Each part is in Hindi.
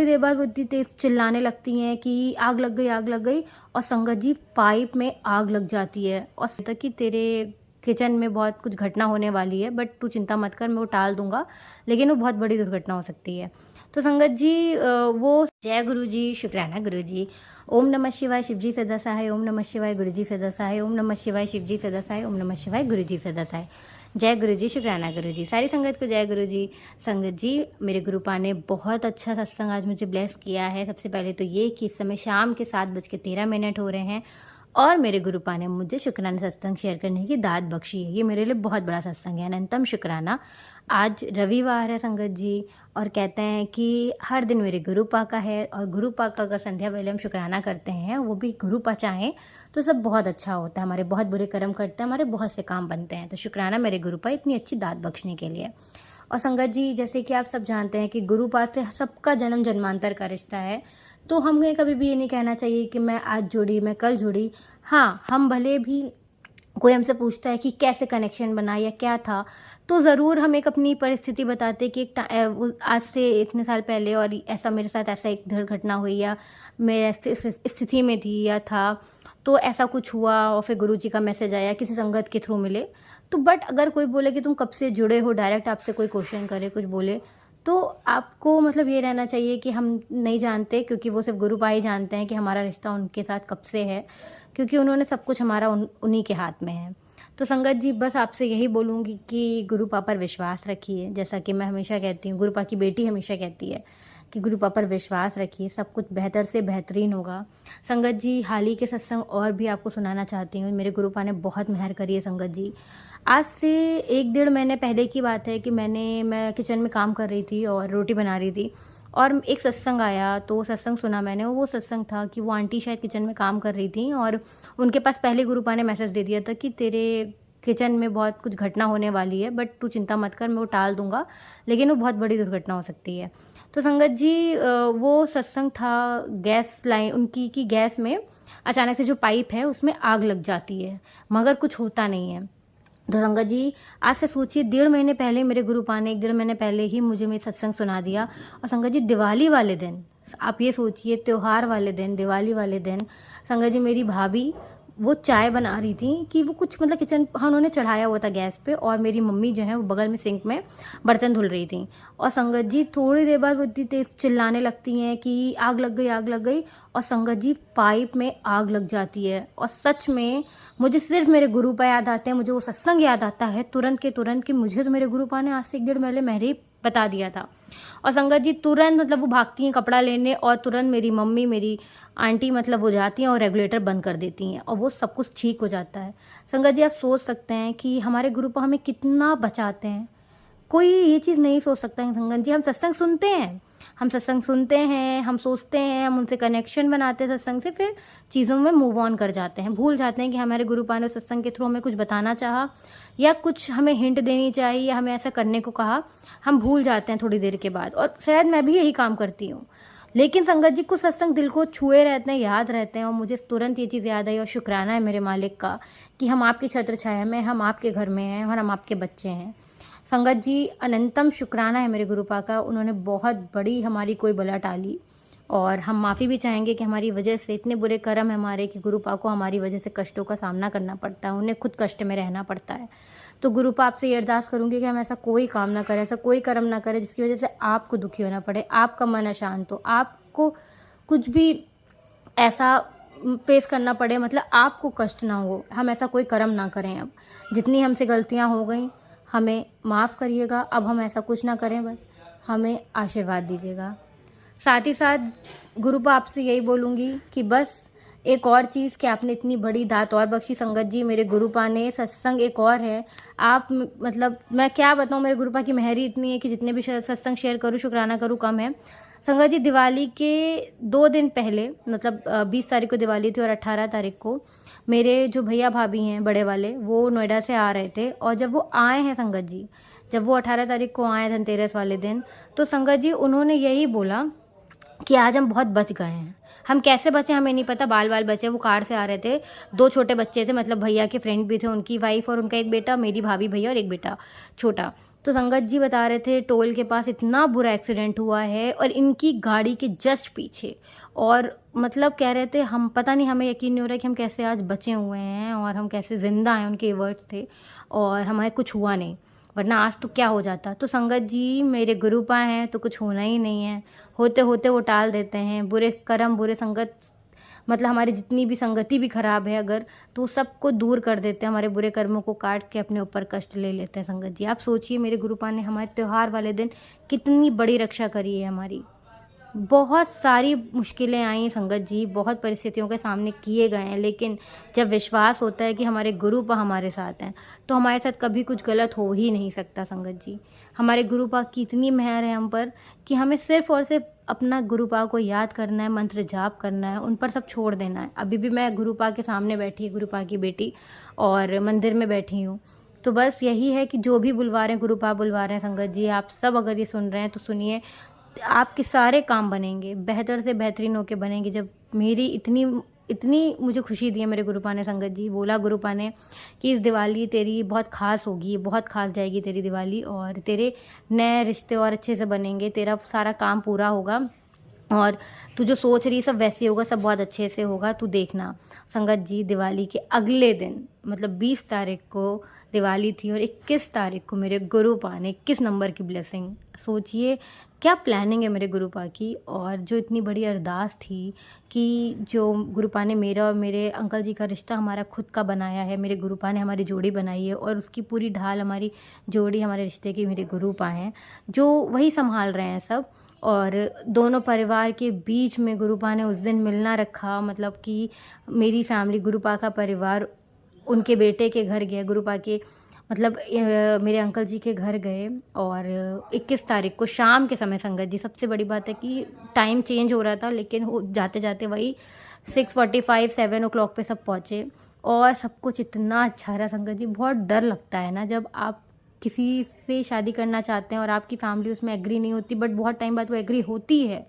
थोड़ी देर बाद वो इतनी तेज चिल्लाने लगती हैं कि आग लग गई, आग लग गई। और संगत जी पाइप में आग लग जाती है और तक कि तेरे किचन में बहुत कुछ घटना होने वाली है, बट तू चिंता मत कर, मैं वो टाल दूंगा, लेकिन वो बहुत बड़ी दुर्घटना हो सकती है। तो संगत जी वो जय गुरु जी, शुक्राना गुरु जी। ओम नमः शिवाय, शिवजी से दसा है। ओम नमः शिवाय, गुरु जी से दसा है। ओम नमः शिवाय, शिवजी से दसा है। ओम नमः शिवाय, गुरु जी से दसा है। जय गुरु जी, शुक्राना गुरु जी। सारी संगत को जय गुरु जी। संगत जी, मेरे गुरुपा ने बहुत अच्छा सत्संग आज मुझे ब्लेस किया है। सबसे पहले तो ये कि इस समय शाम के 7:13 हो रहे हैं और मेरे गुरुपा ने मुझे शुक्राना सत्संग शेयर करने की दात बख्शी है। ये मेरे लिए बहुत बड़ा सत्संग है, अनंतम शुक्राना। आज रविवार है संगत जी, और कहते हैं कि हर दिन मेरे गुरुपा का है, और गुरुपा का अगर संध्या वेले हम शुक्राना करते हैं, वो भी गुरुपा चाहें तो सब बहुत अच्छा होता है। हमारे बहुत बुरे कर्म करते हैं, हमारे बहुत से काम बनते हैं। तो शुक्राना मेरे गुरुपा इतनी अच्छी दात बख्शने के लिए। और संगत जी, जैसे कि आप सब जानते हैं कि गुरुपा से सबका जन्म जन्मांतर का रिश्ता है, तो हमें कभी भी ये नहीं कहना चाहिए कि मैं आज जुड़ी, मैं कल जुड़ी। हाँ, हम भले भी कोई हमसे पूछता है कि कैसे कनेक्शन बना या क्या था, तो ज़रूर हम एक अपनी परिस्थिति बताते कि आज से इतने साल पहले और ऐसा मेरे साथ ऐसा एक दुर्घटना हुई, या मैं इस स्थिति में थी या था, तो ऐसा कुछ हुआ और फिर गुरु जी का मैसेज आया, किसी संगत के थ्रू मिले। तो बट अगर कोई बोले कि तुम कब से जुड़े हो, डायरेक्ट आपसे कोई क्वेश्चन करे, कुछ बोले, तो आपको मतलब ये रहना चाहिए कि हम नहीं जानते, क्योंकि वो सिर्फ गुरुपा ही जानते हैं कि हमारा रिश्ता उनके साथ कब से है, क्योंकि उन्होंने सब कुछ हमारा उन्हीं के हाथ में है। तो संगत जी, बस आपसे यही बोलूँगी कि गुरुपा पर विश्वास रखिए। जैसा कि मैं हमेशा कहती हूँ, गुरुपा की बेटी हमेशा कहती है कि गुरुपा पर विश्वास रखिए, सब कुछ बेहतर से बेहतरीन होगा। संगत जी, हाल ही के सत्संग और भी आपको सुनाना चाहती हूँ। मेरे गुरुपा ने बहुत मेहर करी है संगत जी। आज से 1-1.5 महीने पहले की बात है कि मैं किचन में काम कर रही थी और रोटी बना रही थी, और एक सत्संग आया, तो वो सत्संग सुना मैंने। वो सत्संग था कि वो आंटी शायद किचन में काम कर रही थी, और उनके पास पहले गुरुपा ने मैसेज दे दिया था कि तेरे किचन में बहुत कुछ घटना होने वाली है, बट तू चिंता मत कर, मैं वो टाल दूंगा, लेकिन वो बहुत बड़ी दुर्घटना हो सकती है। तो संगत जी, वो सत्संग था गैस लाइन उनकी, की गैस में अचानक से जो पाइप है उसमें आग लग जाती है, मगर कुछ होता नहीं है। तो संगत जी, आज से सोचिए 1.5 महीने पहले मेरे गुरुपा ने 1-1.5 महीने पहले ही मुझे मेरी सत्संग सुना दिया। और संगत जी, दिवाली वाले दिन, आप ये सोचिए, त्यौहार वाले दिन, दिवाली वाले दिन, संगत जी मेरी भाभी वो चाय बना रही थी कि वो कुछ मतलब किचन, हाँ, उन्होंने चढ़ाया हुआ था गैस पे, और मेरी मम्मी जो है वो बगल में सिंक में बर्तन धुल रही थी। और संगत जी थोड़ी देर बाद वो इतनी तेज चिल्लाने लगती हैं कि आग लग गई, आग लग गई। और संगत जी पाइप में आग लग जाती है, और सच में मुझे सिर्फ मेरे गुरुपा याद आते हैं, मुझे वो सत्संग याद आता है तुरंत के तुरंत कि मुझे तो मेरे गुरुपा ने आज से 1-1.5 महीने पहले बता दिया था। और संगत जी तुरंत मतलब वो भागती हैं कपड़ा लेने, और तुरंत मेरी मम्मी, मेरी आंटी मतलब वो जाती हैं और रेगुलेटर बंद कर देती हैं, और वो सब कुछ ठीक हो जाता है। संगत जी, आप सोच सकते हैं कि हमारे गुरुपा हमें कितना बचाते हैं। कोई ये चीज़ नहीं सोच सकता है संगत जी। हम सत्संग सुनते हैं, हम सोचते हैं, हम उनसे कनेक्शन बनाते हैं सत्संग से, फिर चीज़ों में मूव ऑन कर जाते हैं, भूल जाते हैं कि हमारे गुरुपा ने सत्संग के थ्रू हमें कुछ बताना चाहा, या कुछ हमें हिंट देनी चाहिए, या हमें ऐसा करने को कहा। हम भूल जाते हैं थोड़ी देर के बाद, और शायद मैं भी यही काम करती हूँ। लेकिन संगत जी, कुछ सत्संग दिल को छुए रहते हैं, याद रहते हैं, और मुझे तुरंत ये चीज़ याद आई। और शुक्राना है मेरे मालिक का कि हम आपकी छत्र छाया में, हम आपके घर में हैं, और हम आपके बच्चे हैं। संगत जी, अनंतम शुक्राना है मेरे गुरुपा का, उन्होंने बहुत बड़ी हमारी कोई बला टाली। और हम माफ़ी भी चाहेंगे कि हमारी वजह से इतने बुरे कर्म है हमारे कि गुरुपा को हमारी वजह से कष्टों का सामना करना पड़ता है, उन्हें खुद कष्ट में रहना पड़ता है। तो गुरुपा आपसे ये अरदास करूँगी कि हम ऐसा कोई काम ना करें, ऐसा कोई कर्म ना करें जिसकी वजह से आपको दुखी होना पड़े, आपका मन अशांत हो, आपको कुछ भी ऐसा फेस करना पड़े, मतलब आपको कष्ट ना हो। हम ऐसा कोई कर्म ना करें। अब जितनी हमसे गलतियाँ हो गई, हमें माफ़ करिएगा, अब हम ऐसा कुछ ना करें, बस हमें आशीर्वाद दीजिएगा। साथ ही साथ गुरुपा आपसे यही बोलूँगी कि बस एक और चीज़ कि आपने इतनी बड़ी दात और बख्शी संगत जी, मेरे गुरुपा ने सत्संग एक और है। आप मतलब मैं क्या बताऊँ, मेरे गुरुपा की मेहरी इतनी है कि जितने भी सत्संग शेयर करूँ, शुक्राना करूँ, कम है। संगत जी, दिवाली के 2 दिन पहले, मतलब 20 तारीख को दिवाली थी, और 18 तारीख को मेरे जो भैया भाभी हैं बड़े वाले, वो नोएडा से आ रहे थे। और जब वो आए हैं संगत जी, जब वो 18 तारीख को आए धनतेरस वाले दिन, तो संगत जी उन्होंने यही बोला कि आज हम बहुत बच गए हैं। हम कैसे बचे हमें नहीं पता, बाल बाल बचे। वो कार से आ रहे थे, 2 छोटे बच्चे थे, मतलब भैया के फ्रेंड भी थे, उनकी वाइफ और उनका एक बेटा, मेरी भाभी भैया और एक बेटा छोटा। तो संगत जी बता रहे थे टोल के पास इतना बुरा एक्सीडेंट हुआ है और इनकी गाड़ी के जस्ट पीछे। और मतलब कह रहे थे हम, पता नहीं हमें यकीन नहीं हो रहा कि हम कैसे आज बचे हुए हैं और हम कैसे ज़िंदा हैं, उनके वर्ड्स थे, और हमारे कुछ हुआ नहीं, वरना आज तो क्या हो जाता। तो संगत जी मेरे गुरुपा हैं तो कुछ होना ही नहीं है, होते होते वो टाल देते हैं। बुरे कर्म, बुरे संगत, मतलब हमारी जितनी भी संगति भी खराब है अगर, तो सबको दूर कर देते हैं, हमारे बुरे कर्मों को काट के अपने ऊपर कष्ट ले लेते हैं। संगत जी आप सोचिए, मेरे गुरुपा ने हमारे त्यौहार वाले दिन कितनी बड़ी रक्षा करी है हमारी। बहुत सारी मुश्किलें आई संगत जी, बहुत परिस्थितियों के सामने किए गए हैं, लेकिन जब विश्वास होता है कि हमारे गुरुपा हमारे साथ हैं तो हमारे साथ कभी कुछ गलत हो ही नहीं सकता। संगत जी हमारे गुरुपा की इतनी मेहर है हम पर कि हमें सिर्फ और सिर्फ अपना गुरुपा को याद करना है, मंत्र जाप करना है, उन पर सब छोड़ देना है। अभी भी मैं गुरुपा के सामने बैठी, गुरुपा की बेटी, और मंदिर में बैठी हूँ। तो बस यही है कि जो भी बुलवा रहे हैं, गुरुपा बुलवा रहे हैं संगत जी, आप सब अगर ये सुन रहे हैं तो सुनिए, आपके सारे काम बनेंगे, बेहतर से बेहतरीन होके बनेंगे। जब मेरी इतनी इतनी मुझे खुशी दी है मेरे गुरुपा ने, संगत जी बोला गुरुपा ने कि इस दिवाली तेरी बहुत ख़ास होगी, बहुत ख़ास जाएगी तेरी दिवाली, और तेरे नए रिश्ते और अच्छे से बनेंगे, तेरा सारा काम पूरा होगा, और तू जो सोच रही सब वैसे होगा, सब बहुत अच्छे से होगा, तू देखना। संगत जी दिवाली के अगले दिन, मतलब 20 तारीख को दिवाली थी और 21 तारीख को मेरे गुरुपा ने 21 नंबर की ब्लेसिंग। सोचिए क्या प्लानिंग है मेरे गुरुपा की, और जो इतनी बड़ी अरदास थी कि जो गुरुपा ने मेरा और मेरे अंकल जी का रिश्ता हमारा खुद का बनाया है, मेरे गुरुपा ने हमारी जोड़ी बनाई है, और उसकी पूरी ढाल हमारी जोड़ी, हमारे रिश्ते की मेरे गुरुपा हैं, जो वही संभाल रहे हैं सब। और दोनों परिवार के बीच में गुरुपा ने उस दिन मिलना रखा, मतलब कि मेरी फैमिली, गुरुपा का परिवार उनके बेटे के घर गया, गुरुपा के मतलब मेरे अंकल जी के घर गए, और 21 तारीख को शाम के समय, संगत जी सबसे बड़ी बात है कि टाइम चेंज हो रहा था, लेकिन जाते जाते वही 6:45 7 o'clock पे सब पहुँचे, और सब कुछ इतना अच्छा रहा। संगत जी बहुत डर लगता है ना जब आप किसी से शादी करना चाहते हैं और आपकी फैमिली उसमें एग्री नहीं होती, बट बहुत टाइम बाद वो एग्री होती है,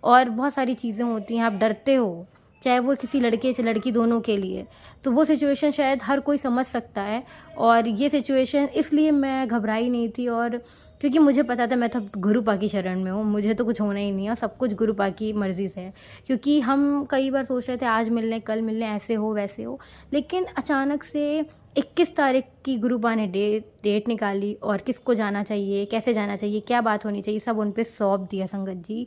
और बहुत सारी चीज़ें होती हैं, आप डरते हो, चाहे वो किसी लड़के या लड़की दोनों के लिए। तो वो सिचुएशन शायद हर कोई समझ सकता है, और ये सिचुएशन इसलिए मैं घबराई नहीं थी, और क्योंकि मुझे पता था मैं तो गुरुपा की शरण में हूँ, मुझे तो कुछ होना ही नहीं है, और सब कुछ गुरुपा की मर्ज़ी से है। क्योंकि हम कई बार सोच रहे थे आज मिल लें, कल मिल लें, ऐसे हो वैसे हो, लेकिन अचानक से 21 तारीख की गुरुपा ने डेट निकाली, और किसको जाना चाहिए, कैसे जाना चाहिए, क्या बात होनी चाहिए, सब उन पे सौंप दिया संगत जी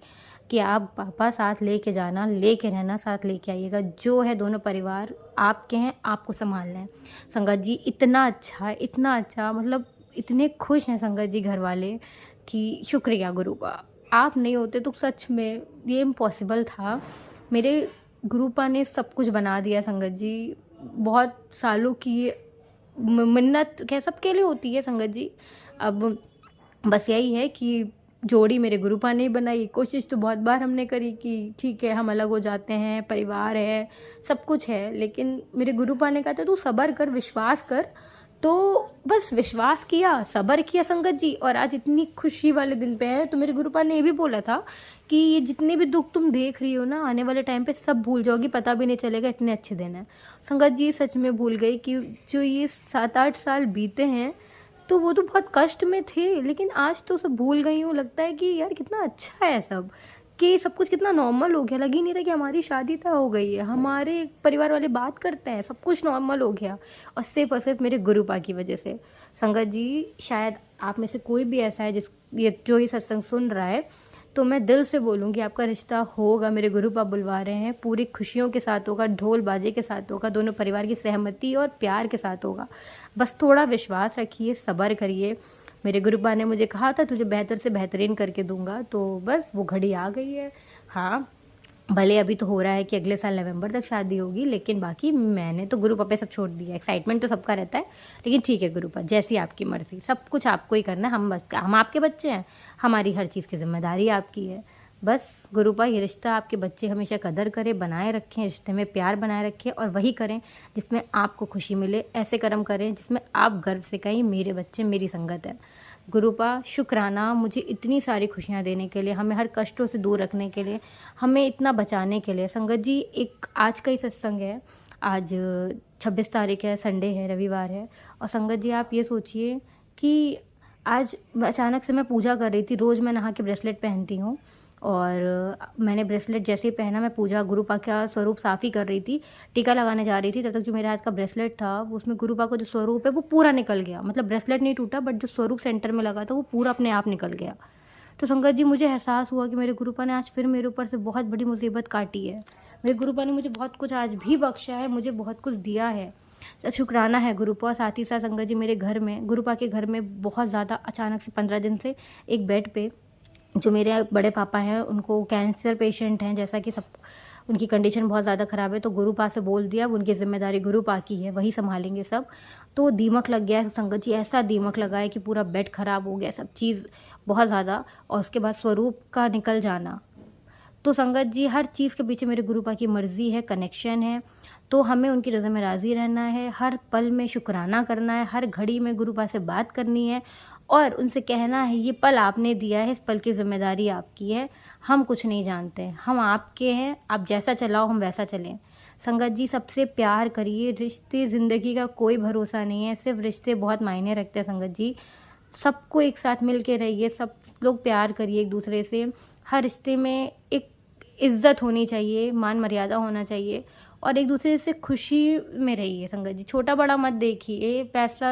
कि आप पापा साथ लेके जाना, लेके रहना, साथ लेके आइएगा, जो है दोनों परिवार आपके हैं, आपको संभालना है। संगत जी इतना अच्छा, मतलब इतने खुश हैं संगत जी घर वाले कि शुक्रिया गुरुपा, आप नहीं होते तो सच में ये इम्पॉसिबल था। मेरे गुरुपा ने सब कुछ बना दिया संगत जी, बहुत सालों की मिन्नत क्या सबके लिए होती है संगत जी। अब बस यही है कि जोड़ी मेरे गुरुपा ने बनाई, कोशिश तो बहुत बार हमने करी कि ठीक है हम अलग हो जाते हैं, परिवार है, सब कुछ है, लेकिन मेरे गुरुपा ने कहा था तू सब्र कर, विश्वास कर, तो बस विश्वास किया, सब्र किया संगत जी, और आज इतनी खुशी वाले दिन पे है। तो मेरे गुरुपा ने ये भी बोला था कि ये जितने भी दुख तुम देख रही हो ना, आने वाले टाइम पे सब भूल जाओगी, पता भी नहीं चलेगा, इतने अच्छे दिन है। संगत जी सच में भूल गई कि जो ये 7-8 साल बीते हैं तो वो तो बहुत कष्ट में थे, लेकिन आज तो सब भूल गई हूँ। लगता है कि यार कितना अच्छा है सब, कि सब कुछ कितना नॉर्मल हो गया, लग ही नहीं रहा कि हमारी शादी तय हो गई है, हमारे परिवार वाले बात करते हैं, सब कुछ नॉर्मल हो गया, और सिर्फ मेरे गुरुपा की वजह से। संगत जी शायद आप में से कोई भी ऐसा है जो ये सत्संग सुन रहा है, तो मैं दिल से बोलूँगी आपका रिश्ता होगा, मेरे गुरुपा बुलवा रहे हैं, पूरी खुशियों के साथ होगा, ढोल बाजे के साथ होगा, दोनों परिवार की सहमति और प्यार के साथ होगा। बस थोड़ा विश्वास रखिए, सब्र करिए। मेरे गुरुपा ने मुझे कहा था तुझे बेहतर से बेहतरीन करके दूंगा, तो बस वो घड़ी आ गई है। हाँ भले अभी तो हो रहा है कि अगले साल नवंबर तक शादी होगी, लेकिन बाकी मैंने तो गुरुपा पे सब छोड़ दिया। एक्साइटमेंट तो सबका रहता है, लेकिन ठीक है गुरुपा, जैसी आपकी मर्ज़ी, सब कुछ आपको ही करना है, हम आपके बच्चे हैं, हमारी हर चीज़ की जिम्मेदारी आपकी है। बस गुरुपा ये रिश्ता आपके बच्चे हमेशा कदर करें, बनाए रखें, रिश्ते में प्यार बनाए रखें और वही करें जिसमें आपको खुशी मिले। ऐसे कर्म करें जिसमें आप गर्व से कहें मेरे बच्चे मेरी संगत है। गुरुपा शुक्राना मुझे इतनी सारी खुशियाँ देने के लिए, हमें हर कष्टों से दूर रखने के लिए, हमें इतना बचाने के लिए। संगत जी एक आज का ही सत्संग है, आज 26 तारीख है, संडे है, रविवार है। और संगत जी आप ये सोचिए कि आज अचानक से मैं पूजा कर रही थी। रोज़ मैं नहा के ब्रेसलेट पहनती हूँ और मैंने ब्रेसलेट जैसे ही पहना, मैं पूजा गुरुपा का स्वरूप साफ़ ही कर रही थी, टीका लगाने जा रही थी, तब तक जो मेरे हाथ का ब्रेसलेट था वो उसमें गुरुपा का जो स्वरूप है वो पूरा निकल गया। मतलब ब्रेसलेट नहीं टूटा बट जो स्वरूप सेंटर में लगा था वो पूरा अपने आप निकल गया। तो संगत जी मुझे एहसास हुआ कि मेरे गुरुपा ने आज फिर मेरे ऊपर से बहुत बड़ी मुसीबत काटी है। मेरे गुरुपा ने मुझे बहुत कुछ आज भी बख्शा है, मुझे बहुत कुछ दिया है। शुक्राना है गुरुपा। साथ ही साथ संगत जी मेरे घर में, गुरुपा के घर में बहुत ज़्यादा अचानक से 15 दिन से एक बेड पे, जो मेरे बड़े पापा हैं उनको कैंसर पेशेंट हैं, जैसा कि सब उनकी कंडीशन बहुत ज़्यादा ख़राब है, तो गुरुपा से बोल दिया अब उनकी ज़िम्मेदारी गुरुपा की है, वही संभालेंगे सब। तो दीमक लग गया है संगत जी, ऐसा दीमक लगा है कि पूरा बेड ख़राब हो गया, सब चीज़ बहुत ज़्यादा। और उसके बाद स्वरूप का निकल जाना, तो संगत जी हर चीज़ के पीछे मेरे गुरुपा की मर्ज़ी है, कनेक्शन है। तो हमें उनकी रज़ा में राज़ी रहना है, हर पल में शुक्राना करना है, हर घड़ी में गुरुपा से बात करनी है और उनसे कहना है ये पल आपने दिया है, इस पल की ज़िम्मेदारी आपकी है, हम कुछ नहीं जानते, हम आपके हैं, आप जैसा चलाओ हम वैसा चलें। संगत जी सबसे प्यार करिए, रिश्ते ज़िंदगी का कोई भरोसा नहीं है, सिर्फ रिश्ते बहुत मायने रखते हैं संगत जी। सबको एक साथ मिल के रहिए, सब लोग प्यार करिए एक दूसरे से। हर रिश्ते में एक इज़्ज़त होनी चाहिए, मान मर्यादा होना चाहिए और एक दूसरे से खुशी में रहिए संगत जी। छोटा बड़ा मत देखिए, पैसा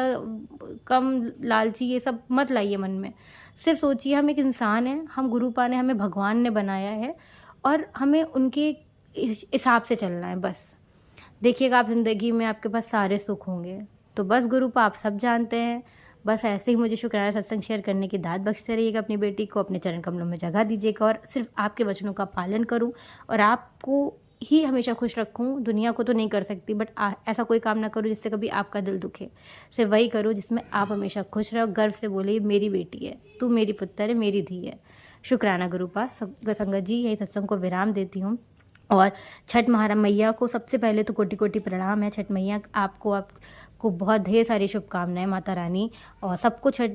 कम लालची ये सब मत लाइए मन में। सिर्फ सोचिए हम एक इंसान हैं, हम गुरुपा ने हमें भगवान ने बनाया है और हमें उनके हिसाब से चलना है बस। देखिएगा आप ज़िंदगी में आपके पास सारे सुख होंगे। तो बस गुरुपा आप सब जानते हैं, बस ऐसे ही मुझे शुक्राना सत्संग शेयर करने की दात बख्शते रहिएगा। अपनी बेटी को अपने चरण कमलों में जगह दीजिएगा और सिर्फ आपके वचनों का पालन करूं और आपको ही हमेशा खुश रखूं। दुनिया को तो नहीं कर सकती बट ऐसा कोई काम ना करूं जिससे कभी आपका दिल दुखे। सिर्फ वही करो जिसमें आप हमेशा खुश रहो, गर्व से बोले मेरी बेटी है, तू मेरी पुत्र है, मेरी धी है। शुक्राना गुरुपा। संगत जी यही सत्संग को विराम देती हूँ। और छठ मैया को सबसे पहले तो कोटि कोटि प्रणाम है। छठ मैया आपको बहुत ढेर सारी शुभकामनाएं माता रानी, और सबको छठ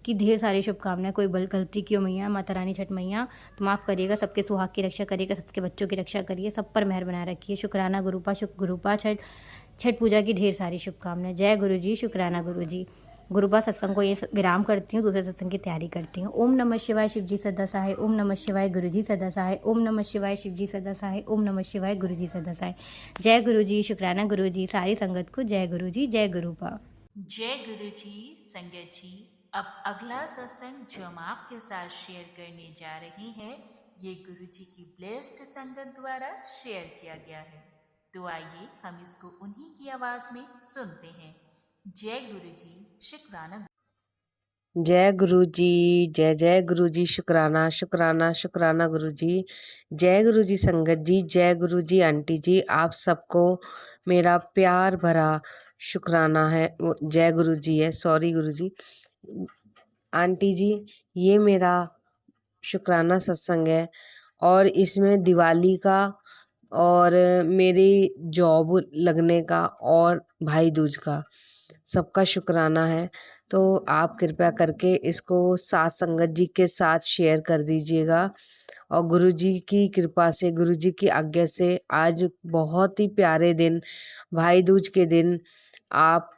की ढेर सारी शुभकामनाएं। कोई गलती की हो मैया, माता रानी छठ मैया तो माफ़ करिएगा, सबके सुहाग की रक्षा करिएगा, सबके बच्चों की रक्षा करिए, सब पर मेहर बनाए रखिए। शुक्राना गुरुपा। गुरुपा छठ पूजा की ढेर सारी शुभकामनाएं। जय गुरु जी। शुक्राना गुरु जी। गुरुपा सत्संग को ये विराम करती हूँ, दूसरे सत्संग की तैयारी करती हूँ। ओम नमः शिवाय शिव जी सदा सहाय, ओम नमः शिवाय गुरु जी सदा सहाय, ओम नमः शिवाय शिव जी सदा सहाय, ओम नमः शिवाय गुरु जी सदा सहाय। जय गुरु जी। शुक्राना गुरु जी। सारी संगत को जय गुरु जी। जय गुरुपा। जय गुरु जी। संगत जी अब अगला सत्संग जो हम आपके साथ शेयर करने जा रहे हैं ये गुरु जी की ब्लेस्ड संगत द्वारा शेयर किया गया है, तो आइए हम इसको उन्हीं की आवाज में सुनते हैं। जय गुरु जी। शुक्राना। जय गुरु जी। जय जय गुरु जी। शुक्राना शुक्राना शुक्राना गुरु जी। जय गुरु जी संगत जी। जय गुरु जी आंटी जी। आप सबको मेरा प्यार भरा शुक्राना है। जय गुरु जी है, सॉरी गुरु जी। आंटी जी ये मेरा शुक्राना सत्संग है और इसमें दिवाली का और मेरी जॉब लगने का और भाई दूज का सबका शुक्राना है। तो आप कृपया करके इसको साथ संगत जी के साथ शेयर कर दीजिएगा और गुरु जी की कृपा से, गुरु जी की आज्ञा से आज बहुत ही प्यारे दिन, भाई दूज के दिन, आप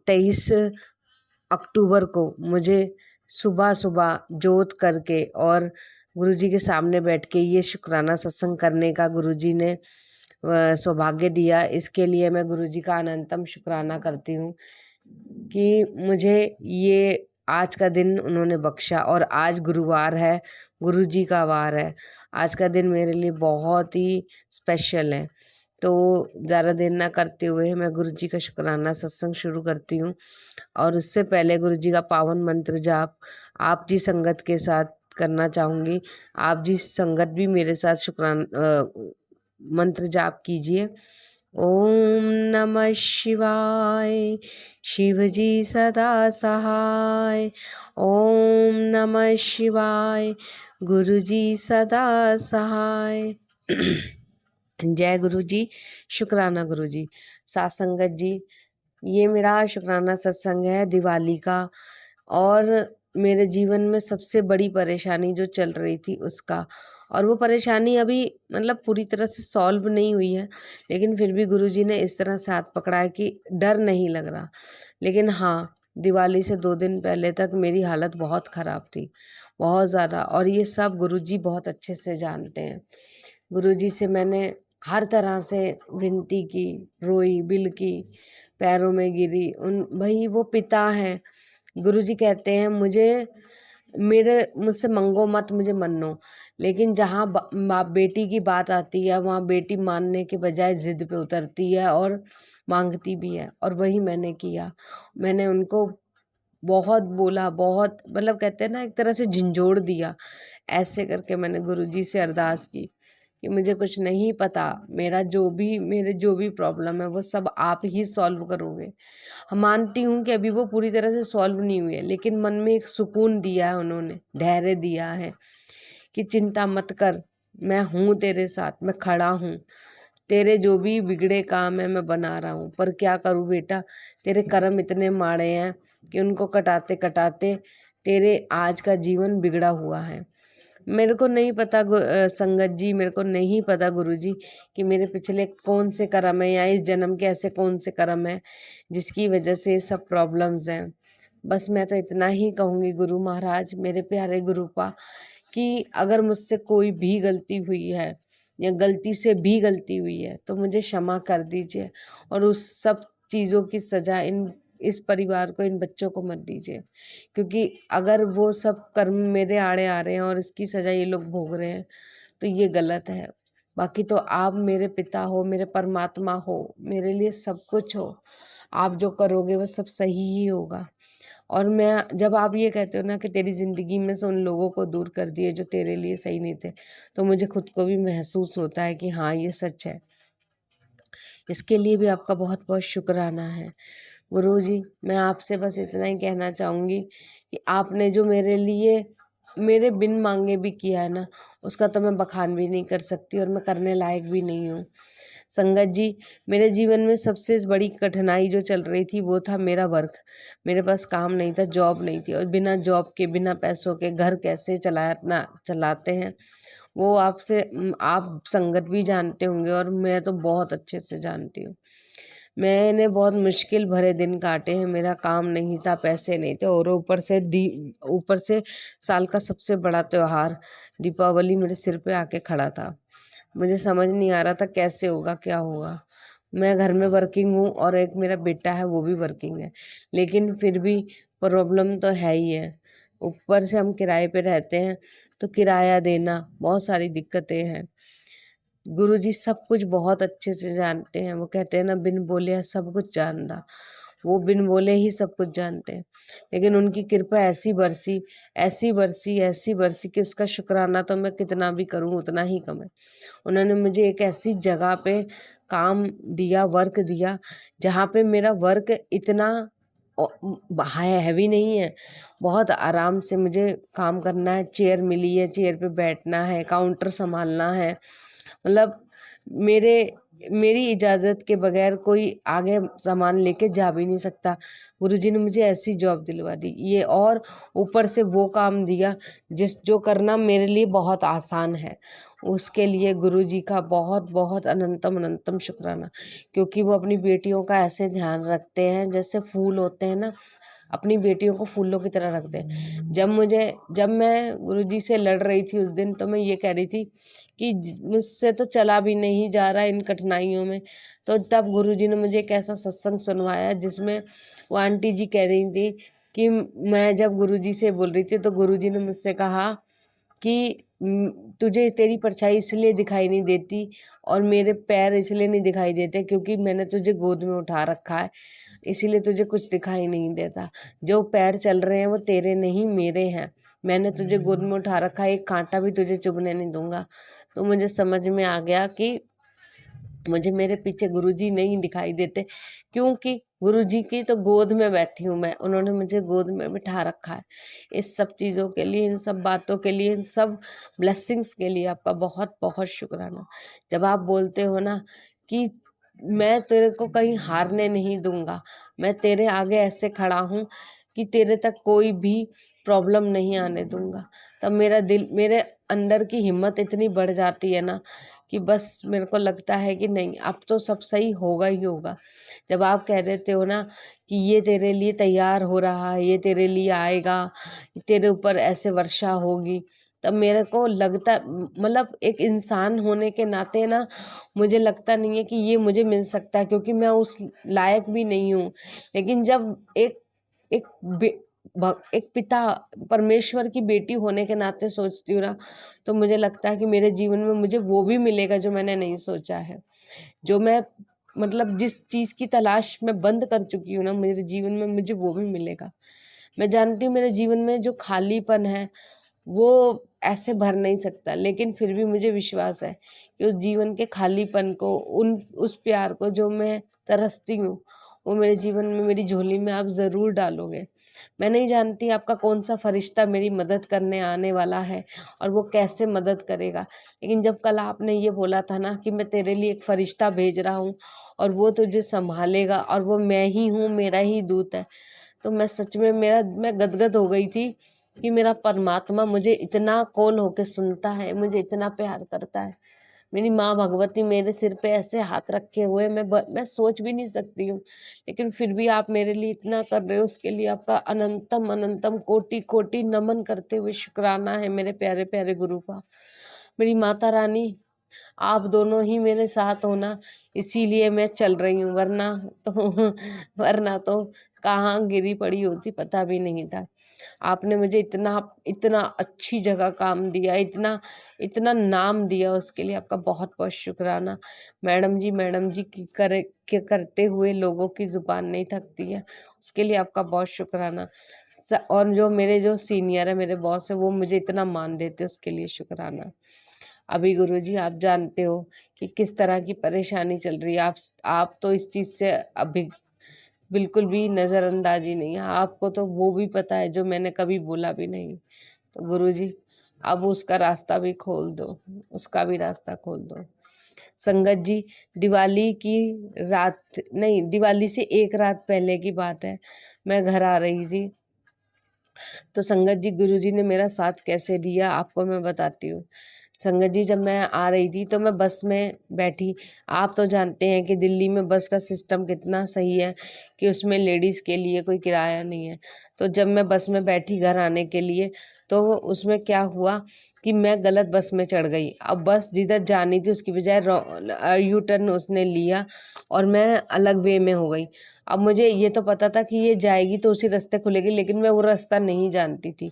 23 अक्टूबर को मुझे सुबह सुबह जोत करके और गुरुजी के सामने बैठ के ये शुक्राना सत्संग करने का गुरुजी ने सौभाग्य दिया। इसके लिए मैं गुरुजी का अनंतम शुक्राना करती हूँ कि मुझे ये आज का दिन उन्होंने बख्शा। और आज गुरुवार है, गुरुजी का वार है। आज का दिन मेरे लिए बहुत ही स्पेशल है। तो ज़्यादा देर ना करते हुए मैं गुरुजी का शुक्राना सत्संग शुरू करती हूँ। और उससे पहले गुरुजी का पावन मंत्र जाप आप जी संगत के साथ करना चाहूँगी। आप जी संगत भी मेरे साथ शुक्राना मंत्र जाप कीजिए। ओम नमः शिवाय शिवजी सदा सहाय, ओम नमः शिवाय गुरुजी सदा सहाय। जय गुरु जी, शुक्राना गुरु जी। साथ संगत जी, ये मेरा शुक्राना सत्संग है दिवाली का, और मेरे जीवन में सबसे बड़ी परेशानी जो चल रही थी उसका, और वो परेशानी अभी मतलब पूरी तरह से सॉल्व नहीं हुई है, लेकिन फिर भी गुरुजी ने इस तरह से हाथ पकड़ा है कि डर नहीं लग रहा। लेकिन हाँ, दिवाली से 2 दिन पहले तक मेरी हालत बहुत ख़राब थी, बहुत ज़्यादा, और ये सब गुरुजी बहुत अच्छे से जानते हैं। गुरुजी से मैंने हर तरह से विनती की, रोई, बिलकी, पैरों में गिरी। उन भई वो पिता हैं। गुरुजी कहते हैं मुझसे मंगो मत, मुझे मन्नो। लेकिन जहाँ बाप बेटी की बात आती है, वहाँ बेटी मानने के बजाय ज़िद पे उतरती है और माँगती भी है, और वही मैंने किया। मैंने उनको बहुत बोला, बहुत मतलब कहते हैं ना, एक तरह से झिंझोड़ दिया। ऐसे करके मैंने गुरुजी से अरदास की कि मुझे कुछ नहीं पता, मेरे जो भी प्रॉब्लम है वो सब आप ही सॉल्व करोगे। हम मानती हूँ कि अभी वो पूरी तरह से सॉल्व नहीं हुई है, लेकिन मन में एक सुकून दिया है उन्होंने, धैर्य दिया है कि चिंता मत कर, मैं हूँ तेरे साथ, मैं खड़ा हूँ। तेरे जो भी बिगड़े काम है मैं बना रहा हूँ, पर क्या करूँ बेटा, तेरे कर्म इतने माड़े हैं कि उनको कटाते कटाते तेरे आज का जीवन बिगड़ा हुआ है। मेरे को नहीं पता संगत जी, मेरे को नहीं पता गुरुजी कि मेरे पिछले कौन से कर्म है, या इस जन्म के ऐसे कौन से कर्म है जिसकी वजह से ये सब प्रॉब्लम्स हैं। बस मैं तो इतना ही कहूँगी गुरु महाराज, मेरे प्यारे गुरुपा, कि अगर मुझसे कोई भी गलती हुई है या गलती से भी गलती हुई है तो मुझे क्षमा कर दीजिए, और उस सब चीज़ों की सज़ा इस परिवार को, इन बच्चों को मत दीजिए, क्योंकि अगर वो सब कर्म मेरे आड़े आ रहे हैं और इसकी सज़ा ये लोग भोग रहे हैं तो ये गलत है। बाकी तो आप मेरे पिता हो, मेरे परमात्मा हो, मेरे लिए सब कुछ हो। आप जो करोगे वो सब सही ही होगा। और मैं जब आप ये कहते हो ना कि तेरी ज़िंदगी में से उन लोगों को दूर कर दिए जो तेरे लिए सही नहीं थे, तो मुझे खुद को भी महसूस होता है कि हाँ, ये सच है। इसके लिए भी आपका बहुत बहुत शुक्राना है। गुरुजी, मैं आपसे बस इतना ही कहना चाहूँगी कि आपने जो मेरे लिए मेरे बिन मांगे भी किया है ना, उसका तो मैं बखान भी नहीं कर सकती, और मैं करने लायक भी नहीं हूँ। संगत जी, मेरे जीवन में सबसे बड़ी कठिनाई जो चल रही थी वो था मेरा वर्क। मेरे पास काम नहीं था, जॉब नहीं थी, और बिना जॉब के, बिना पैसों के घर कैसे चलाते हैं वो आप संगत भी जानते होंगे, और मैं तो बहुत अच्छे से जानती हूँ। मैंने बहुत मुश्किल भरे दिन काटे हैं, मेरा काम नहीं था, पैसे नहीं थे, और ऊपर से साल का सबसे बड़ा त्योहार दीपावली मेरे सिर पे आके खड़ा था। मुझे समझ नहीं आ रहा था कैसे होगा, क्या होगा। मैं घर में वर्किंग हूँ, और एक मेरा बेटा है वो भी वर्किंग है, लेकिन फिर भी प्रॉब्लम तो है ही है। ऊपर से हम किराए पे रहते हैं, तो किराया देना, बहुत सारी दिक्कतें हैं। गुरुजी सब कुछ बहुत अच्छे से जानते हैं। वो कहते हैं ना, बिन बोले सब कुछ जानता। वो बिन बोले ही सब कुछ जानते हैं, लेकिन उनकी कृपा ऐसी बरसी, ऐसी बरसी, ऐसी बरसी कि उसका शुक्राना तो मैं कितना भी करूं उतना ही कम है। उन्होंने मुझे एक ऐसी जगह पे काम दिया, वर्क दिया, जहाँ पे मेरा वर्क इतना हैवी नहीं है, बहुत आराम से मुझे काम करना है। चेयर मिली है, चेयर पे बैठना है, काउंटर संभालना है, मतलब मेरे मेरी इजाज़त के बगैर कोई आगे सामान लेके जा भी नहीं सकता। गुरुजी ने मुझे ऐसी जॉब दिलवा दी ये, और ऊपर से वो काम दिया जो करना मेरे लिए बहुत आसान है। उसके लिए गुरुजी का बहुत बहुत अनंतम अनंतम शुक्राना, क्योंकि वो अपनी बेटियों का ऐसे ध्यान रखते हैं जैसे फूल होते हैं ना, अपनी बेटियों को फूलों की तरह रखते हैं। जब मैं गुरुजी से लड़ रही थी उस दिन, तो मैं ये कह रही थी कि मुझसे तो चला भी नहीं जा रहा इन कठिनाइयों में। तो तब गुरुजी ने मुझे एक ऐसा सत्संग सुनवाया जिसमें वो आंटी जी कह रही थी कि मैं जब गुरुजी से बोल रही थी तो गुरुजी ने मुझसे कहा कि तुझे तेरी परछाई इसलिए दिखाई नहीं देती और मेरे पैर इसलिए नहीं दिखाई देते क्योंकि मैंने तुझे गोद में उठा रखा है, इसीलिए तुझे कुछ दिखाई नहीं देता। जो पैर चल रहे हैं वो तेरे नहीं मेरे हैं। मैंने तुझे गोद में उठा रखा है, एक कांटा भी तुझे चुभने नहीं दूंगा। तो मुझे समझ में आ गया कि मुझे मेरे पीछे गुरुजी नहीं दिखाई देते, क्योंकि गुरुजी की तो गोद में बैठी हूँ मैं, उन्होंने मुझे गोद में बिठा रखा है। इस सब चीज़ों के लिए, इन सब बातों के लिए, इन सब ब्लेसिंग्स के लिए आपका बहुत बहुत शुक्राना। जब आप बोलते हो ना कि मैं तेरे को कहीं हारने नहीं दूंगा, मैं तेरे आगे ऐसे खड़ा हूँ कि तेरे तक कोई भी प्रॉब्लम नहीं आने दूंगा, तब मेरा दिल, मेरे अंदर की हिम्मत इतनी बढ़ जाती है ना कि बस मेरे को लगता है कि नहीं, अब तो सब सही होगा ही होगा। जब आप कह देते हो ना कि ये तेरे लिए तैयार हो रहा है, ये तेरे लिए आएगा, तेरे ऊपर ऐसे वर्षा होगी, तब मेरे को लगता, मतलब एक इंसान होने के नाते ना मुझे लगता नहीं है कि ये मुझे मिल सकता है, क्योंकि मैं उस लायक भी नहीं हूँ। लेकिन जब एक एक एक पिता, परमेश्वर की बेटी होने के नाते सोचती हूँ ना, तो मुझे लगता है कि मेरे जीवन में मुझे वो भी मिलेगा जो मैंने नहीं सोचा है, जो मैं, मतलब जिस चीज़ की तलाश मैं बंद कर चुकी हूँ ना मेरे जीवन में, मुझे वो भी मिलेगा। मैं जानती हूँ मेरे जीवन में जो खालीपन है वो ऐसे भर नहीं सकता, लेकिन फिर भी मुझे विश्वास है कि उस जीवन के खालीपन को, उस प्यार को जो मैं तरसती हूँ, वो मेरे जीवन में, मेरी झोली में आप ज़रूर डालोगे। मैं नहीं जानती आपका कौन सा फरिश्ता मेरी मदद करने आने वाला है और वो कैसे मदद करेगा, लेकिन जब कल आपने ये बोला था ना कि मैं तेरे लिए एक फरिश्ता भेज रहा हूँ और वो तुझे संभालेगा और वो मैं ही हूँ, मेरा ही दूत है, तो मैं सच में, मैं गदगद हो गई थी कि मेरा परमात्मा मुझे इतना कॉल होके सुनता है, मुझे इतना प्यार करता है। मेरी माँ भगवती मेरे सिर पे ऐसे हाथ रखे हुए, मैं सोच भी नहीं सकती हूँ, लेकिन फिर भी आप मेरे लिए इतना कर रहे हो, उसके लिए आपका अनंतम अनंतम कोटि कोटि नमन करते हुए शुक्राना है मेरे प्यारे प्यारे गुरु का। मेरी माता रानी, आप दोनों ही मेरे साथ हो ना, इसीलिए मैं चल रही हूँ, तो वरना तो कहाँ गिरी पड़ी होती पता भी नहीं था। आपने मुझे इतना इतना अच्छी जगह काम दिया, इतना इतना नाम दिया, उसके लिए आपका बहुत बहुत शुक्राना। मैडम जी की करते हुए लोगों की ज़ुबान नहीं थकती है, उसके लिए आपका बहुत शुक्राना। और जो मेरे जो सीनियर है, मेरे बॉस है, वो मुझे इतना मान देते हैं, उसके लिए शुक्राना। अभी गुरुजी आप जानते हो कि किस तरह की परेशानी चल रही है, आप तो इस चीज़ से अभी बिल्कुल भी नज़रअंदाजी नहीं है, आपको तो वो भी पता है जो मैंने कभी बोला भी नहीं। तो गुरुजी अब उसका रास्ता भी खोल दो, उसका भी रास्ता खोल दो। संगत जी, दिवाली की रात नहीं, दिवाली से एक रात पहले की बात है, मैं घर आ रही थी, तो संगत जी गुरुजी ने मेरा साथ कैसे दिया आपको मैं बताती हूँ। संगत जी, जब मैं आ रही थी तो मैं बस में बैठी। आप तो जानते हैं कि दिल्ली में बस का सिस्टम कितना सही है कि उसमें लेडीज़ के लिए कोई किराया नहीं है। तो जब मैं बस में बैठी घर आने के लिए, तो उसमें क्या हुआ कि मैं गलत बस में चढ़ गई। अब बस जिधर जानी थी उसकी बजाय यू टर्न उसने लिया और मैं अलग वे में हो गई। अब मुझे ये तो पता था कि ये जाएगी तो उसी रास्ते खुलेगी, लेकिन मैं वो रास्ता नहीं जानती थी,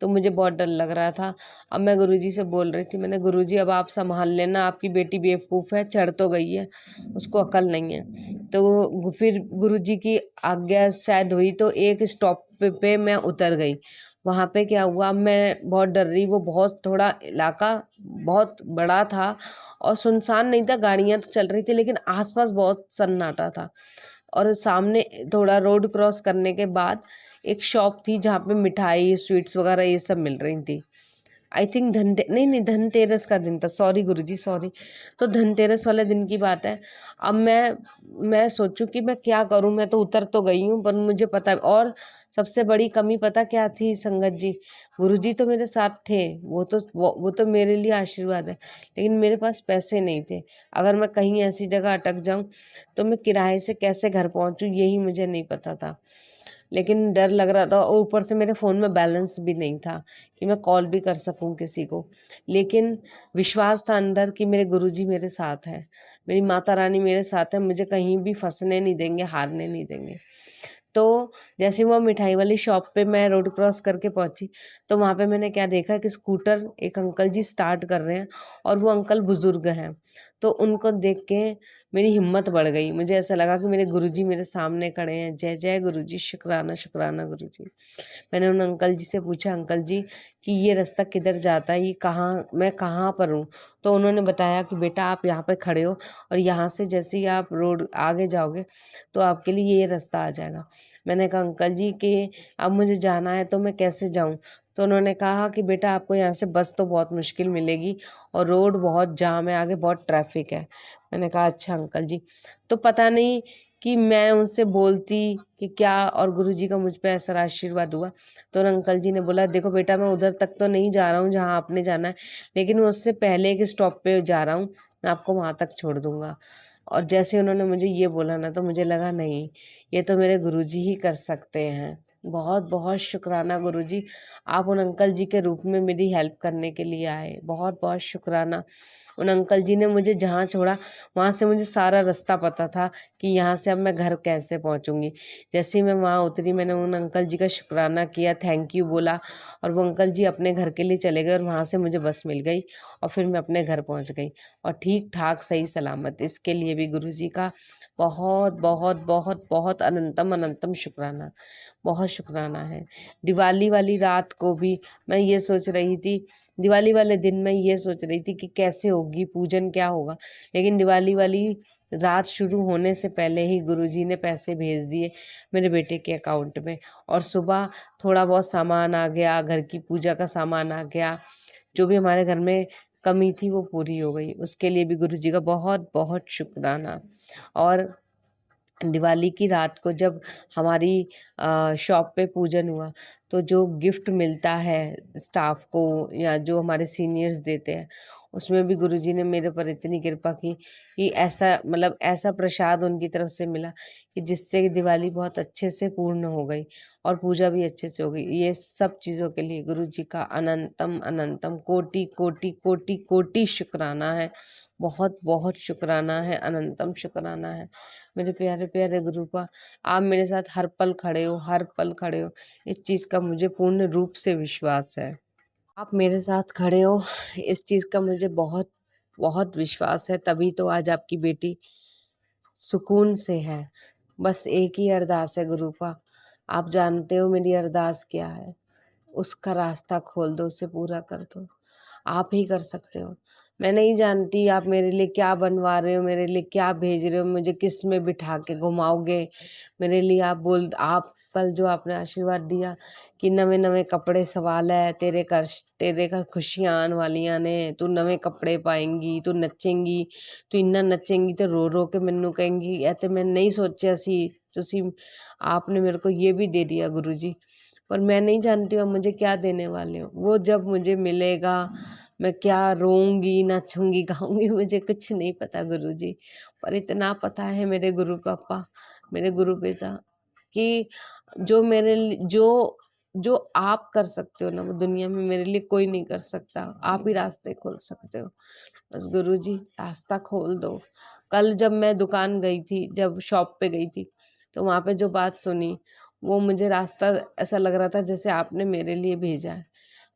तो मुझे बहुत डर लग रहा था। अब मैं गुरुजी से बोल रही थी, मैंने गुरुजी अब आप संभाल लेना, आपकी बेटी बेवकूफ़ है, चढ़ तो गई है, उसको अकल नहीं है। तो फिर गुरुजी की आज्ञा शायद हुई तो एक स्टॉप पे मैं उतर गई। वहाँ पे क्या हुआ, मैं बहुत डर रही, वो बहुत, थोड़ा इलाका बहुत बड़ा था और सुनसान नहीं था, गाड़ियाँ तो चल रही थी, लेकिन आसपास बहुत सन्नाटा था। और सामने थोड़ा रोड क्रॉस करने के बाद एक शॉप थी जहाँ पे मिठाई, स्वीट्स वगैरह ये सब मिल रही थी। आई थिंक नहीं धनतेरस का दिन था, सॉरी गुरुजी सॉरी। तो धनतेरस वाले दिन की बात है। अब मैं सोचूं कि मैं क्या करूं, मैं तो उतर तो गई हूँ, पर मुझे पता है। और सबसे बड़ी कमी पता क्या थी संगत जी, गुरुजी तो मेरे साथ थे, वो तो मेरे लिए आशीर्वाद है, लेकिन मेरे पास पैसे नहीं थे। अगर मैं कहीं ऐसी जगह अटक जाऊं तो मैं किराए से कैसे घर पहुंचूं, यही मुझे नहीं पता था। लेकिन डर लग रहा था और ऊपर से मेरे फ़ोन में बैलेंस भी नहीं था कि मैं कॉल भी कर सकूं किसी को। लेकिन विश्वास था अंदर कि मेरे गुरुजी मेरे साथ हैं, मेरी माता रानी मेरे साथ है, मुझे कहीं भी फंसने नहीं देंगे, हारने नहीं देंगे। तो जैसे वो मिठाई वाली शॉप पे मैं रोड क्रॉस करके पहुंची, तो वहाँ पे मैंने क्या देखा कि स्कूटर एक अंकल जी स्टार्ट कर रहे हैं और वो अंकल बुजुर्ग हैं। तो उनको देख के मेरी हिम्मत बढ़ गई। मुझे ऐसा लगा कि मेरे गुरुजी मेरे सामने खड़े हैं। जय जय गुरुजी, शुक्राना शुक्राना गुरुजी। मैंने उन अंकल जी से पूछा, अंकल जी कि ये रास्ता किधर जाता है, ये कहाँ, मैं कहाँ पर हूँ? तो उन्होंने बताया कि बेटा आप यहाँ पे खड़े हो और यहाँ से जैसे ही आप रोड आगे जाओगे तो आपके लिए ये रास्ता आ जाएगा। मैंने कहा अंकल जी कि अब मुझे जाना है तो मैं कैसे जाऊँ? तो उन्होंने कहा कि बेटा आपको यहाँ से बस तो बहुत मुश्किल मिलेगी और रोड बहुत जाम है, आगे बहुत ट्रैफिक है। मैंने कहा अच्छा अंकल जी। तो पता नहीं कि मैं उनसे बोलती कि क्या, और गुरुजी का मुझ पे ऐसा आशीर्वाद हुआ। तो उन अंकल जी ने बोला देखो बेटा मैं उधर तक तो नहीं जा रहा हूँ जहाँ आपने जाना है, लेकिन मैं उससे पहले एक स्टॉप पे जा रहा हूँ, मैं आपको वहाँ तक छोड़ दूँगा। और जैसे उन्होंने मुझे ये बोला ना, तो मुझे लगा नहीं, ये तो मेरे गुरुजी ही कर सकते हैं। बहुत बहुत शुक्राना गुरुजी, आप उन अंकल जी के रूप में मेरी हेल्प करने के लिए आए। बहुत बहुत शुक्राना। उन अंकल जी ने मुझे जहाँ छोड़ा वहाँ से मुझे सारा रास्ता पता था कि यहाँ से अब मैं घर कैसे पहुँचूँगी। जैसे ही मैं वहाँ उतरी मैंने उन अंकल जी का शुक्राना किया, थैंक यू बोला, और वो अंकल जी अपने घर के लिए चले गए और वहाँ से मुझे बस मिल गई और फिर मैं अपने घर पहुँच गई और ठीक-ठाक सही सलामत। इसके लिए भी गुरुजी का बहुत बहुत बहुत बहुत अनंतम अनंतम शुक्राना, बहुत शुक्राना है। दिवाली वाली रात को भी मैं ये सोच रही थी, दिवाली वाले दिन मैं ये सोच रही थी कि कैसे होगी पूजन, क्या होगा, लेकिन दिवाली वाली रात शुरू होने से पहले ही गुरुजी ने पैसे भेज दिए मेरे बेटे के अकाउंट में और सुबह थोड़ा बहुत सामान आ गया, घर की पूजा का सामान आ गया, जो भी हमारे घर में कमी थी वो पूरी हो गई। उसके लिए भी गुरुजी का बहुत बहुत शुक्राना। और दिवाली की रात को जब हमारी शॉप पे पूजन हुआ तो जो गिफ्ट मिलता है स्टाफ को या जो हमारे सीनियर्स देते हैं, उसमें भी गुरुजी ने मेरे पर इतनी कृपा की कि ऐसा मतलब ऐसा प्रसाद उनकी तरफ से मिला कि जिससे दिवाली बहुत अच्छे से पूर्ण हो गई और पूजा भी अच्छे से हो गई। ये सब चीज़ों के लिए गुरुजी का अनंतम अनंतम कोटि कोटि कोटि कोटि शुक्राना है। बहुत बहुत शुक्राना है, अनंतम शुक्राना है। मेरे प्यारे प्यारे गुरुपा, आप मेरे साथ हर पल खड़े हो, हर पल खड़े हो, इस चीज़ का मुझे पूर्ण रूप से विश्वास है। आप मेरे साथ खड़े हो, इस चीज़ का मुझे बहुत बहुत विश्वास है, तभी तो आज आपकी बेटी सुकून से है। बस एक ही अरदास है गुरुपा, आप जानते हो मेरी अरदास क्या है, उसका रास्ता खोल दो, उसे पूरा कर दो। आप ही कर सकते हो। मैं नहीं जानती आप मेरे लिए क्या बनवा रहे हो, मेरे लिए क्या भेज रहे हो, मुझे किस में बिठा के घुमाओगे। मेरे लिए आप कल जो आपने आशीर्वाद दिया कि नवे नवे कपड़े सवाल है, तेरे घर खुशियां आने वालियां ने, तू नवे कपड़े पाएंगी, तू नचेंगी, तू इन्ना नचेंगी तो रो रो के मैनू कहेंगी ए ते मैं नहीं सोचा सी, तुसी आपने मेरे को ये भी दे दिया गुरुजी। पर मैं नहीं जानती हूँ मुझे क्या देने वाले हो, वो जब मुझे मिलेगा मैं क्या रोऊंगी, नाचूंगी, गाऊंगी, मुझे कुछ नहीं पता गुरुजी। पर इतना पता है मेरे गुरु पापा, मेरे गुरु पिता, कि जो मेरे जो जो आप कर सकते हो ना, वो दुनिया में मेरे लिए कोई नहीं कर सकता। आप ही रास्ते खोल सकते हो। बस गुरुजी रास्ता खोल दो। कल जब मैं दुकान गई थी, जब शॉप पे गई थी, तो वहाँ पे जो बात सुनी, वो मुझे रास्ता ऐसा लग रहा था जैसे आपने मेरे लिए भेजा है।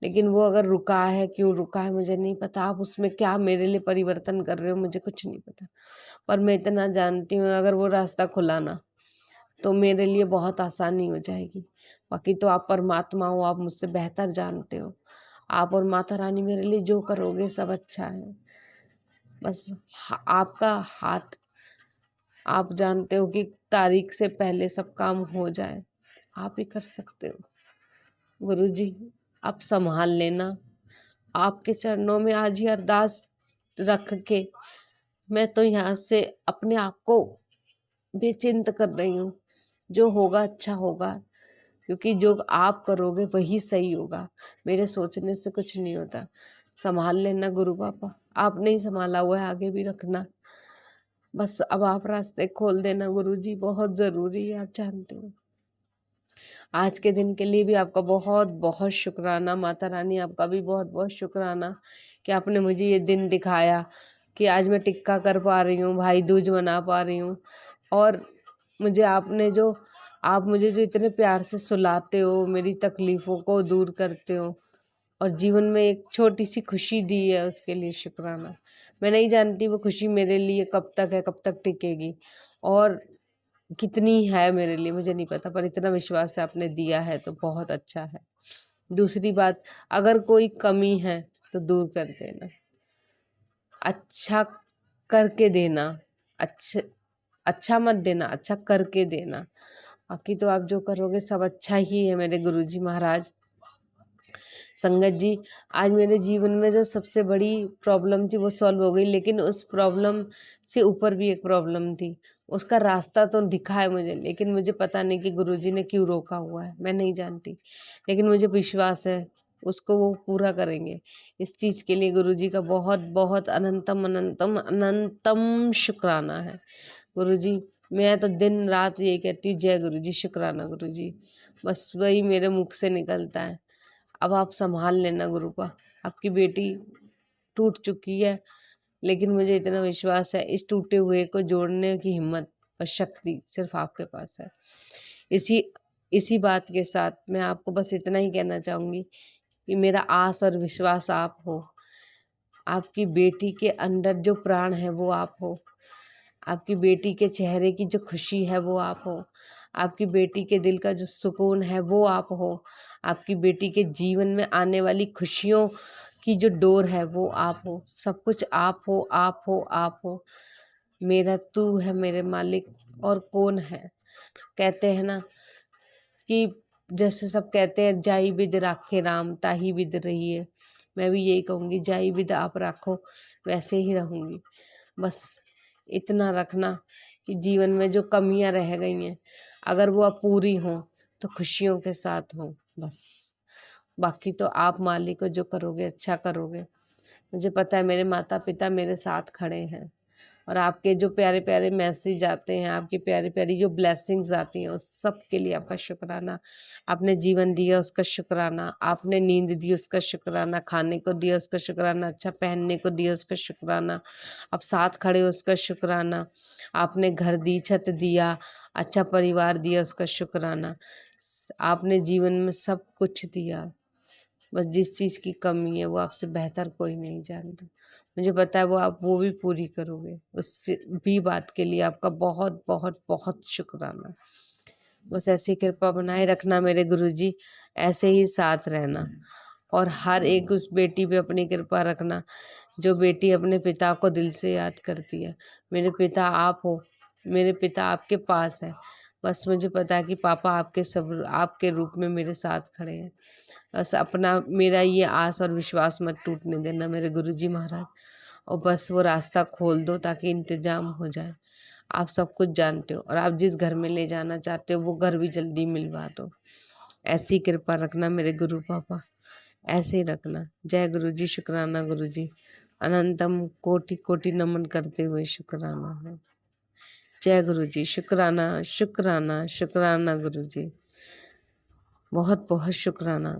लेकिन वो अगर रुका है, क्यों रुका है मुझे नहीं पता, आप उसमें क्या मेरे लिए परिवर्तन कर रहे हो मुझे कुछ नहीं पता। पर मैं इतना जानती हूँ अगर वो रास्ता खुला ना, तो मेरे लिए बहुत आसानी हो जाएगी। बाकी तो आप परमात्मा हो, आप मुझसे बेहतर जानते हो। आप और माता रानी मेरे लिए जो करोगे सब अच्छा है। बस आपका हाथ, आप जानते हो कि तारीख से पहले सब काम हो जाए, आप ही कर सकते हो। गुरुजी आप संभाल लेना। आपके चरणों में आज ही अरदास रख के मैं तो यहाँ से अपने आप को बेचिंत कर रही हूँ। जो होगा अच्छा होगा, क्योंकि जो आप करोगे वही सही होगा। मेरे सोचने से कुछ नहीं होता। संभाल लेना गुरु पापा, आपने ही संभाला हुआ है, आगे भी रखना। बस अब आप रास्ते खोल देना गुरुजी, बहुत ज़रूरी है, आप जानते हो। आज के दिन के लिए भी आपका बहुत बहुत शुक्राना। माता रानी आपका भी बहुत बहुत शुक्राना कि आपने मुझे ये दिन दिखाया कि आज मैं टिक्का कर पा रही हूँ, भाई दूज मना पा रही हूँ। और मुझे आप मुझे जो इतने प्यार से सुलाते हो, मेरी तकलीफ़ों को दूर करते हो और जीवन में एक छोटी सी खुशी दी है, उसके लिए शुक्राना। मैं नहीं जानती वो खुशी मेरे लिए कब तक है, कब तक टिकेगी और कितनी है मेरे लिए मुझे नहीं पता, पर इतना विश्वास है आपने दिया है तो बहुत अच्छा है। दूसरी बात, अगर कोई कमी है तो दूर कर देना, अच्छा करके देना, अच्छा अच्छा मत देना, अच्छा करके देना। बाकी तो आप जो करोगे सब अच्छा ही है मेरे गुरुजी महाराज। संगत जी, आज मेरे जीवन में जो सबसे बड़ी प्रॉब्लम थी वो सॉल्व हो गई, लेकिन उस प्रॉब्लम से ऊपर भी एक प्रॉब्लम थी। उसका रास्ता तो दिखा है मुझे, लेकिन मुझे पता नहीं कि गुरुजी ने क्यों रोका हुआ है, मैं नहीं जानती। लेकिन मुझे विश्वास है उसको वो पूरा करेंगे। इस चीज़ के लिए गुरुजी का बहुत बहुत अनंतम अनंतम अनंतम शुक्राना है। गुरुजी, मैं तो दिन रात यही कहती हूँ, जय गुरुजी, शुक्राना गुरुजी, बस वही मेरे मुख से निकलता है। अब आप संभाल लेना गुरुपा, आपकी बेटी टूट चुकी है, लेकिन मुझे इतना विश्वास है इस टूटे हुए को जोड़ने की हिम्मत और शक्ति सिर्फ आपके पास है। इसी इसी बात के साथ मैं आपको बस इतना ही कहना चाहूँगी कि मेरा आस और विश्वास आप हो। आपकी बेटी के अंदर जो प्राण है वो आप हो। आपकी बेटी के चेहरे की जो खुशी है वो आप हो। आपकी बेटी के दिल का जो सुकून है वो आप हो। आपकी बेटी के जीवन में आने वाली खुशियों की जो डोर है वो आप हो। सब कुछ आप हो, आप हो, आप हो। मेरा तू है मेरे मालिक, और कौन है। कहते हैं ना कि जैसे सब कहते हैं, जाई बिद राखे राम ताही बिद रहिए। मैं भी यही कहूँगी, जाई बिद आप राखो वैसे ही रहूँगी। बस इतना रखना कि जीवन में जो कमियां रह गई हैं अगर वो अब पूरी हों तो खुशियों के साथ हों बस। बाकी तो आप मालिक हो, जो करोगे अच्छा करोगे। मुझे पता है मेरे माता पिता मेरे साथ खड़े हैं, और आपके जो प्यारे प्यारे मैसेज आते हैं, आपकी प्यारी प्यारी जो ब्लेसिंग्स आती हैं, उस सब के लिए आपका शुक्राना। आपने जीवन दिया उसका शुक्राना, आपने नींद दी उसका शुक्राना, खाने को दिया उसका शुक्राना, अच्छा पहनने को दिया उसका शुक्राना, आप साथ खड़े हो उसका शुक्राना, आपने घर दी, छत दिया, अच्छा परिवार दिया उसका शुक्राना। आपने जीवन में सब कुछ दिया, बस जिस चीज़ की कमी है वो आपसे बेहतर कोई नहीं जानता। मुझे पता है वो आप वो भी पूरी करोगे। उससे भी बात के लिए आपका बहुत बहुत बहुत शुक्राना। बस ऐसी कृपा बनाए रखना मेरे गुरुजी, ऐसे ही साथ रहना, और हर एक उस बेटी पे अपनी कृपा रखना जो बेटी अपने पिता को दिल से याद करती है। मेरे पिता आप हो, मेरे पिता आपके पास है। बस मुझे पता है कि पापा आपके रूप में मेरे साथ खड़े हैं। बस अपना मेरा ये आस और विश्वास मत टूटने देना मेरे गुरुजी महाराज, और बस वो रास्ता खोल दो ताकि इंतजाम हो जाए। आप सब कुछ जानते हो, और आप जिस घर में ले जाना चाहते हो वो घर भी जल्दी मिलवा दो। ऐसी कृपा रखना मेरे गुरु पापा, ऐसे ही रखना। जय गुरुजी, शुक्राना गुरुजी, अनंतम कोटि कोटि नमन करते हुए शुक्राना है। जय गुरुजी, शुक्राना शुक्राना शुक्राना गुरुजी, बहुत बहुत शुक्राना।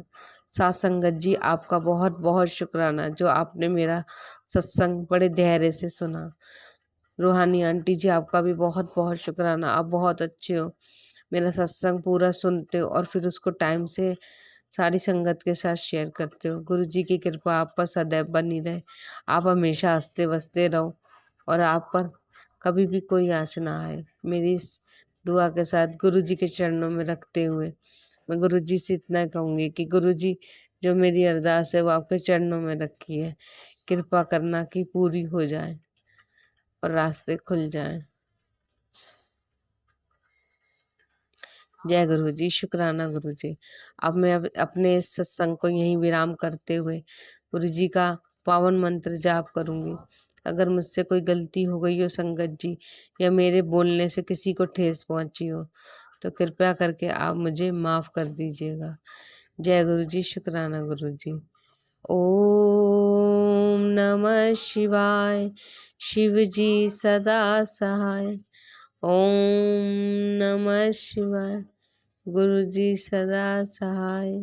साथ संगत जी, आपका बहुत बहुत शुक्राना जो आपने मेरा सत्संग बड़े धैर्य से सुना। रूहानी आंटी जी, आपका भी बहुत बहुत शुक्राना, आप बहुत अच्छे हो, मेरा सत्संग पूरा सुनते हो और फिर उसको टाइम से सारी संगत के साथ शेयर करते हो। गुरु जी की कृपा आप पर सदैव बनी रहे, आप हमेशा हंसते बसते रहो, और आप पर कभी भी कोई आँच ना आए। मेरी इस दुआ के साथ गुरु जी के चरणों में रखते हुए मैं गुरु जी से इतना कहूँगी कि गुरु जी, जो मेरी अरदास है वो आपके चरणों में रखी है, कृपा करना कि पूरी हो जाए और रास्ते खुल जाएं। जय गुरु जी, शुक्राना गुरु जी। अब मैं अपने इस सत्संग को यहीं विराम करते हुए गुरु जी का पावन मंत्र जाप करूंगी। अगर मुझसे कोई गलती हो गई हो संगत जी, या मेरे बोलने से किसी को ठेस पहुंची हो, तो कृपया करके आप मुझे माफ़ कर दीजिएगा। जय गुरु जी, शुक्राना गुरु जी। ओम नमः शिवाय, शिव जी सदा सहाय। ओम नमः शिवाय, गुरु जी सदा सहाय।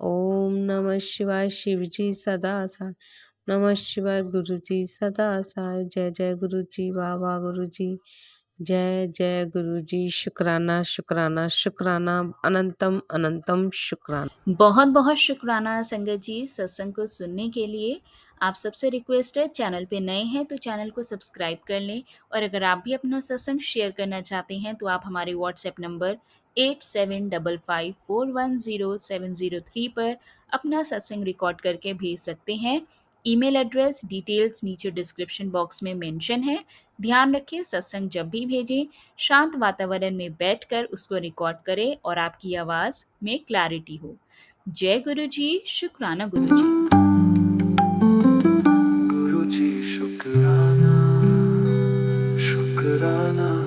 ओम नमः शिवाय, शिव जी सदा सहाय। नमः शिवाय, गुरु जी सदा सहाय। जय जय गुरु जी, बाबा गुरु जी, जय जय गुरु जी। शुक्राना शुक्राना शुक्राना, अनंतम अनंतम शुक्राना। बहुत बहुत शुक्राना संगत जी सत्संग को सुनने के लिए। आप सबसे रिक्वेस्ट है, चैनल पे नए हैं तो चैनल को सब्सक्राइब कर लें, और अगर आप भी अपना सत्संग शेयर करना चाहते हैं तो आप हमारे व्हाट्सएप नंबर 8755410703 पर अपना सत्संग रिकॉर्ड करके भेज सकते हैं। ईमेल एड्रेस डिटेल्स नीचे डिस्क्रिप्शन बॉक्स में मेंशन है। ध्यान रखें, सत्संग जब भी भेजें शांत वातावरण में बैठकर उसको रिकॉर्ड करें और आपकी आवाज़ में क्लैरिटी हो। जय गुरु जी, शुक्राना गुरु जी। गुरु जी शुक्राना, शुक्राना